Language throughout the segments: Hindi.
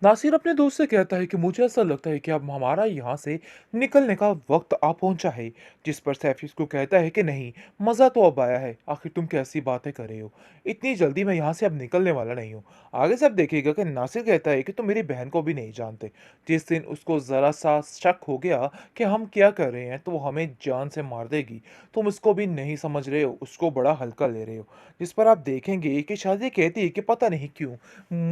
नासिर अपने दोस्त से कहता है कि मुझे ऐसा लगता है कि अब हमारा यहाँ से निकलने का वक्त आ पहुँचा है। जिस पर सैफी उसको कहता है कि नहीं, मज़ा तो अब आया है। आखिर तुम कैसी बातें कर रहे हो? इतनी जल्दी मैं यहाँ से अब निकलने वाला नहीं हूँ। आगे से अब देखिएगा कि नासिर कहता है कि तुम मेरी बहन को भी नहीं जानते। जिस दिन उसको ज़रा सा शक हो गया कि हम क्या कर रहे हैं तो वो हमें जान से मार देगी, तुम उसको भी नहीं समझ रहे हो, उसको बड़ा हल्का ले रहे हो। जिस पर आप देखेंगे कि शादी कहती है कि पता नहीं क्यों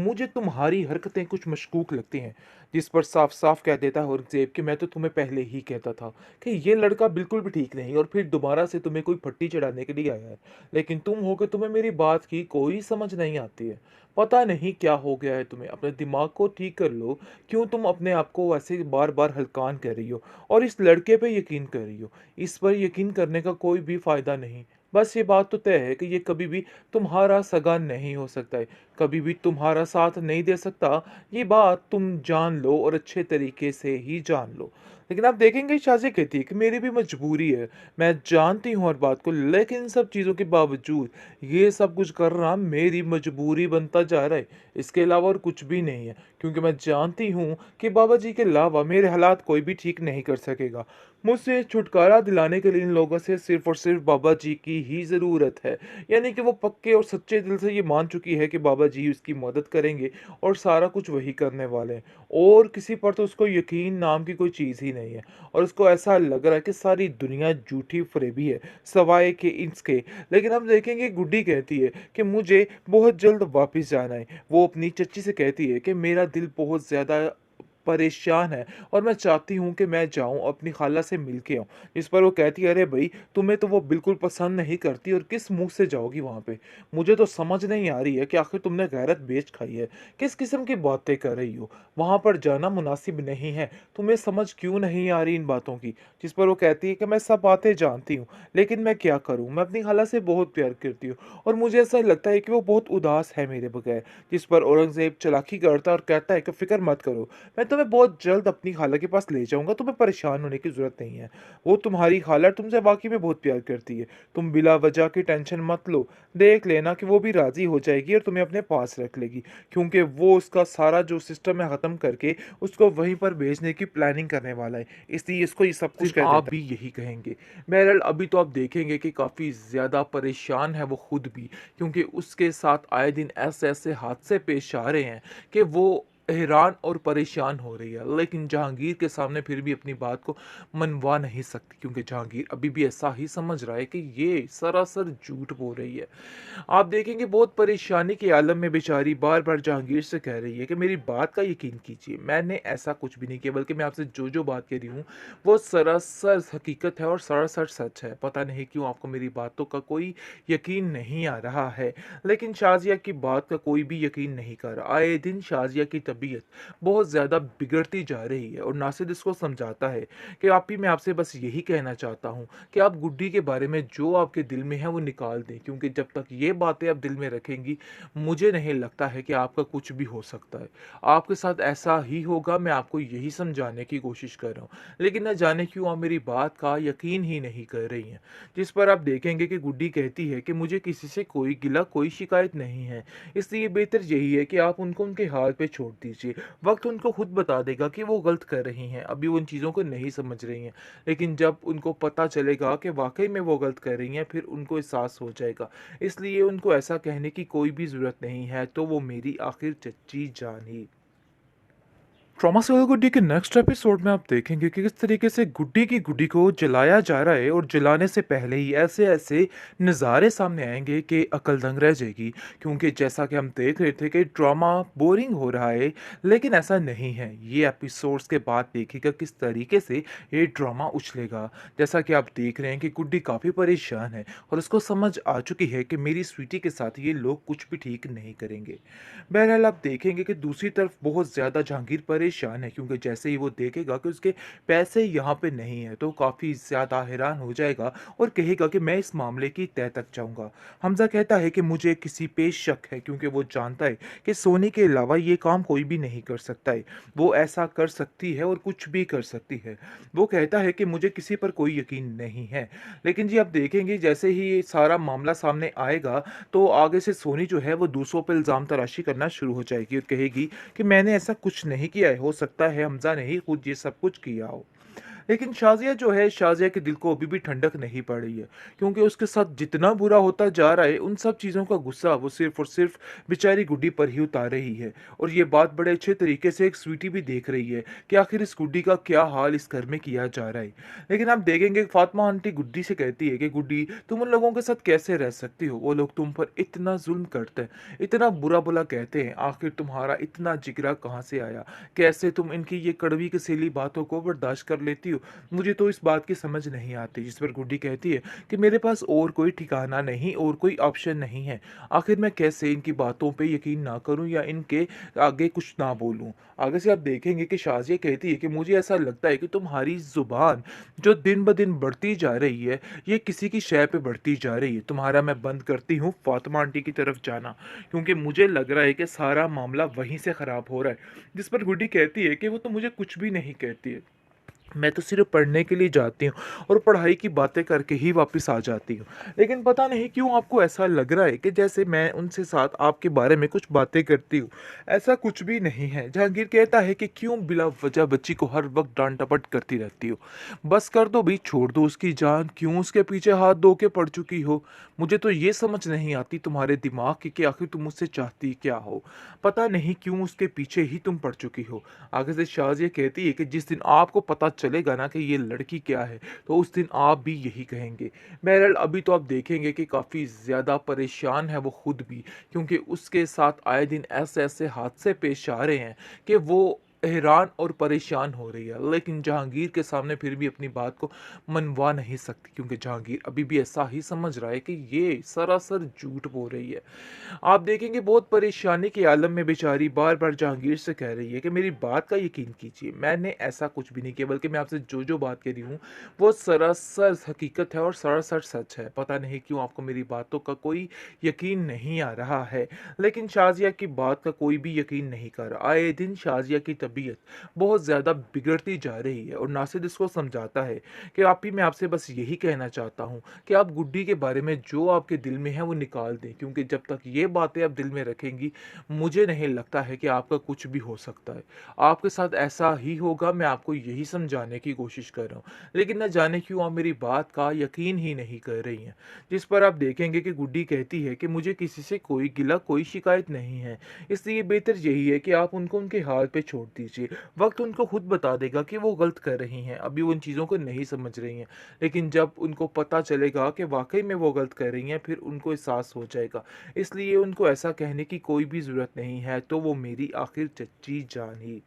मुझे तुम्हारी हरकतें कुछ मशकूक लगती हैं। जिस पर साफ-साफ कह देता है औरंगज़ेब कि मैं तो तुम्हें पहले ही कहता था कि ये लड़का बिल्कुल भी ठीक नहीं और फिर दोबारा से तुम्हें कोई फट्टी चढ़ाने के लिए आया है। लेकिन तुम हो कि तुम्हें मेरी बात की कोई समझ नहीं आती है। पता नहीं क्या हो गया है तुम्हें, अपने दिमाग को ठीक कर लो। क्यों तुम अपने आप को ऐसे बार-बार हलकान कर रही हो और इस लड़के पे यकीन कर रही हो? इस पर यकीन करने का कोई भी फ़ायदा नहीं। बस ये बात तो तय है कि ये कभी भी तुम्हारा सगा नहीं हो सकता है, कभी भी तुम्हारा साथ नहीं दे सकता। ये बात तुम जान लो और अच्छे तरीके से ही जान लो। लेकिन आप देखेंगे शाज़ी कहती है कि मेरी भी मजबूरी है। मैं जानती हूँ हर बात को, लेकिन इन सब चीज़ों के बावजूद ये सब कुछ करना मेरी मजबूरी बनता जा रहा है। इसके अलावा और कुछ भी नहीं है, क्योंकि मैं जानती हूँ कि बाबा जी के अलावा मेरे हालात कोई भी ठीक नहीं कर सकेगा। मुझसे छुटकारा दिलाने के लिए इन लोगों से सिर्फ़ और सिर्फ़ बाबा जी की ही ज़रूरत है। यानी कि वो पक्के और सच्चे दिल से ये मान चुकी है कि बाबा जी उसकी मदद करेंगे और सारा कुछ वही करने वाले हैं। और किसी पर तो उसको यकीन नाम की कोई चीज़ ही नहीं है और उसको ऐसा लग रहा है कि सारी दुनिया झूठी फ़रेबी है, सवाए के इसके। लेकिन हम देखेंगे गुड्डी कहती है कि मुझे बहुत जल्द वापस जाना है। वो अपनी चच्ची से कहती है कि मेरा दिल बहुत ज़्यादा परेशान है और मैं चाहती हूँ कि मैं जाऊँ अपनी खाला से मिल के आऊँ। इस पर वो कहती है, अरे भई, तुम्हें तो वो बिल्कुल पसंद नहीं करती और किस मुँह से जाओगी वहाँ पे? मुझे तो समझ नहीं आ रही है कि आखिर तुमने गैरत बेच खाई है। किस किस्म की बातें कर रही हो? वहाँ पर जाना मुनासिब नहीं है। तुम्हें समझ क्यों नहीं आ रही इन बातों की? जिस पर वो कहती है कि मैं सब बातें जानती हूँ, लेकिन मैं क्या करूँ? मैं अपनी खाला से बहुत प्यार करती हूँ और मुझे ऐसा लगता है कि वो बहुत उदास है मेरे बगैर। जिस पर औरंगज़ेब चालाकी करता है और कहता है कि फ़िक्र मत करो, मैं तुम्हें बहुत जल्द अपनी खाला के पास ले जाऊँगा, तुम्हें परेशान होने की ज़रूरत नहीं है। वो तुम्हारी खाला तुमसे वाक़ई में बहुत प्यार करती है। तुम बिला वजह की टेंशन मत लो। देख लेना कि वो भी राज़ी हो जाएगी और तुम्हें अपने पास रख लेगी, क्योंकि वो उसका सारा जो सिस्टम है ख़त्म करके उसको वहीं पर भेजने की प्लानिंग करने वाला है। इसलिए इसको ये सब कुछ सिर्फ कह आप देता भी है। यही कहेंगे। बहरहाल अभी तो आप देखेंगे कि काफ़ी ज़्यादा परेशान है वो खुद भी, क्योंकि उसके साथ आए दिन ऐसे-ऐसे हादसे पेश आ रहे हैं कि वो हैरान और परेशान हो रही है। लेकिन जहांगीर के सामने फिर भी अपनी बात को मनवा नहीं सकती, क्योंकि जहांगीर अभी भी ऐसा ही समझ रहा है कि ये सरासर झूठ बोल रही है। आप देखेंगे बहुत परेशानी के आलम में बेचारी बार-बार जहांगीर से कह रही है कि मेरी बात का यकीन कीजिए, मैंने ऐसा कुछ भी नहीं किया, बल्कि मैं आपसे जो-जो बात कह रही हूँ, वो सरासर हकीकत है और सरासर सच है। पता नहीं क्यों आपको मेरी बातों का कोई यकीन नहीं आ रहा है। लेकिन शाज़िया की बात का कोई भी यकीन नहीं कर रहा। आए दिन शाज़िया की तबीयत बहुत ज़्यादा बिगड़ती जा रही है और नासिर इसको समझाता है कि आपी मैं आपसे बस यही कहना चाहता हूँ कि आप गुड्डी के बारे में जो आपके दिल में है वो निकाल दें, क्योंकि जब तक ये बातें आप दिल में रखेंगी, मुझे नहीं लगता है कि आपका कुछ भी हो सकता है। आपके साथ ऐसा ही होगा, मैं आपको यही समझाने की कोशिश कर रहा हूँ। लेकिन न जाने क्यों आप मेरी बात का यकीन ही नहीं कर रही हैं। जिस पर आप देखेंगे कि गुड्डी कहती है कि मुझे किसी से कोई गिला, कोई शिकायत नहीं है। इसलिए बेहतर यही है कि आप उनको उनके हाल पे छोड़ दीजिए। वक़्त उनको खुद बता देगा कि वो गलत कर रही हैं। अभी वो उन चीज़ों को नहीं समझ रही हैं। लेकिन जब उनको पता चलेगा कि वाक़ई में वो गलत कर रही हैं, फिर उनको एहसास हो जाएगा। इसलिए उनको ऐसा कहने की कोई भी ज़रूरत नहीं है, तो वो मेरी आखिर चच्ची जान ही। ट्रॉमा सर्कल गुड्डी के नेक्स्ट एपिसोड में आप देखेंगे कि किस तरीके से गुड्डी की गुड्डी को जलाया जा रहा है और जलाने से पहले ही ऐसे ऐसे नज़ारे सामने आएंगे कि अकल दंग रह जाएगी। क्योंकि जैसा कि हम देख रहे थे कि ड्रामा बोरिंग हो रहा है, लेकिन ऐसा नहीं है। ये एपिसोड्स के बाद देखिएगा किस तरीके से ये ड्रामा उछलेगा। जैसा कि आप देख रहे हैं कि गुड्डी काफ़ी परेशान है और उसको समझ आ चुकी है कि मेरी स्वीटी के साथ ये लोग कुछ भी ठीक नहीं करेंगे। बहरहाल आप देखेंगे कि दूसरी तरफ बहुत ज़्यादा जहांगीर परेशान परेशान है क्योंकि जैसे ही वो देखेगा कि उसके पैसे यहाँ पे नहीं हैं, तो काफ़ी ज़्यादा हैरान हो जाएगा और कहेगा कि मैं इस मामले की तह तक जाऊँगा। हमज़ा कहता है कि मुझे किसी पे शक है क्योंकि वो जानता है कि सोनी के अलावा ये काम कोई भी नहीं कर सकता है। वो ऐसा कर सकती है और कुछ भी कर सकती है। वो कहता है कि मुझे किसी पर कोई यकीन नहीं है। लेकिन जी आप देखेंगे जैसे ही ये सारा मामला सामने आएगा, तो आगे से सोनी जो है वो दूसरों पे इल्ज़ाम तराशी करना शुरू हो जाएगी और कहेगी कि मैंने ऐसा कुछ नहीं किया है, हो सकता है हमज़ा ने ही खुद ये सब कुछ किया हो। लेकिन शाज़िया जो है, शाज़िया के दिल को अभी भी ठंडक नहीं पड़ रही है, क्योंकि उसके साथ जितना बुरा होता जा रहा है, उन सब चीज़ों का गुस्सा वो सिर्फ़ और सिर्फ़ बेचारी गुड्डी पर ही उतार रही है। और ये बात बड़े अच्छे तरीके से एक स्वीटी भी देख रही है कि आखिर इस गुड्डी का क्या हाल इस घर में किया जा रहा है। लेकिन आप देखेंगे फ़ातिमा आंटी गुड्डी से कहती है कि गुड्डी तुम उन लोगों के साथ कैसे रह सकती हो? वो लोग तुम पर इतना ज़ुल्म करते हैं, इतना बुरा-भला कहते हैं, आखिर तुम्हारा इतना जिगरा कहाँ से आया? कैसे तुम इनकी ये कड़वी कसीली बातों को बर्दाश्त कर लेती हो? मुझे तो इस बात की समझ नहीं आती। जिस पर गुड्डी कहती है कि मेरे पास और कोई ठिकाना नहीं और कोई ऑप्शन नहीं है। आखिर मैं कैसे इनकी बातों पे यकीन ना करूं या इनके आगे कुछ ना बोलूं। आगे से आप देखेंगे कि शाज़िया कहती है कि मुझे ऐसा लगता है कि तुम्हारी ज़ुबान जो दिन ब दिन बढ़ती जा रही है, ये किसी की शय पे बढ़ती जा रही है। तुम्हारा मैं बंद करती हूँ फ़ातिमा आंटी की तरफ जाना, क्योंकि मुझे लग रहा है कि सारा मामला वहीं से ख़राब हो रहा है। जिस पर गुड्डी कहती है कि वो तो मुझे कुछ भी नहीं कहती है। मैं तो सिर्फ़ पढ़ने के लिए जाती हूँ और पढ़ाई की बातें करके ही वापस आ जाती हूँ। लेकिन पता नहीं क्यों आपको ऐसा लग रहा है कि जैसे मैं उनसे साथ आपके बारे में कुछ बातें करती हूँ। ऐसा कुछ भी नहीं है। जहांगीर कहता है कि क्यों बिला वजह बच्ची को हर वक़्त डाँट-डपट करती रहती हो? बस कर दो भई, छोड़ दो उसकी जान, क्यों उसके पीछे हाथ धो के पड़ चुकी हो? मुझे तो ये समझ नहीं आती तुम्हारे दिमाग की कि आखिर तुम मुझसे चाहती क्या हो? पता नहीं क्यों उसके पीछे ही तुम पड़ चुकी हो। आगे से शाज़िया कहती है कि जिस दिन आपको पता चलेगा ना कि ये लड़की क्या है, तो उस दिन आप भी यही कहेंगे। बहरहाल अभी तो आप देखेंगे कि काफ़ी ज़्यादा परेशान है वो खुद भी, क्योंकि उसके साथ आए दिन ऐसे-ऐसे हादसे पेश आ रहे हैं कि वो हैरान और परेशान हो रही है। लेकिन जहांगीर के सामने फिर भी अपनी बात को मनवा नहीं सकती, क्योंकि जहांगीर अभी भी ऐसा ही समझ रहा है कि ये सरासर झूठ बोल रही है। आप देखेंगे बहुत परेशानी के आलम में बेचारी बार-बार जहांगीर से कह रही है कि मेरी बात का यकीन कीजिए, मैंने ऐसा कुछ भी नहीं किया, बल्कि मैं आपसे जो-जो बात कह रही हूँ, वो सरासर हकीकत है और सरासर सच है। पता नहीं क्यों आपको मेरी बातों का कोई यकीन नहीं आ रहा है। लेकिन शाज़िया की बात का कोई भी यकीन नहीं कर रहा। आए दिन शाज़िया की तबीयत बहुत ज़्यादा बिगड़ती जा रही है और नासिर इसको समझाता है कि आप ही मैं आपसे बस यही कहना चाहता हूँ कि आप गुड्डी के बारे में जो आपके दिल में है वो निकाल दें, क्योंकि जब तक ये बातें आप दिल में रखेंगी, मुझे नहीं लगता है कि आपका कुछ भी हो सकता है। आपके साथ ऐसा ही होगा, मैं आपको यही समझाने की कोशिश कर रहा हूँ। लेकिन न जाने क्यों आप मेरी बात का यकीन ही नहीं कर रही हैं। जिस पर आप देखेंगे कि गुड्डी कहती है कि मुझे किसी से कोई गिला, कोई शिकायत नहीं है। इसलिए बेहतर यही है कि आप उनको उनके हाल पे छोड़ दीजिए। वक़्त उनको खुद बता देगा कि वो गलत कर रही हैं। अभी वो इन चीज़ों को नहीं समझ रही हैं। लेकिन जब उनको पता चलेगा कि वाक़ई में वो गलत कर रही हैं, फिर उनको एहसास हो जाएगा। इसलिए उनको ऐसा कहने की कोई भी ज़रूरत नहीं है, तो वो मेरी आखिर चच्ची जान ही।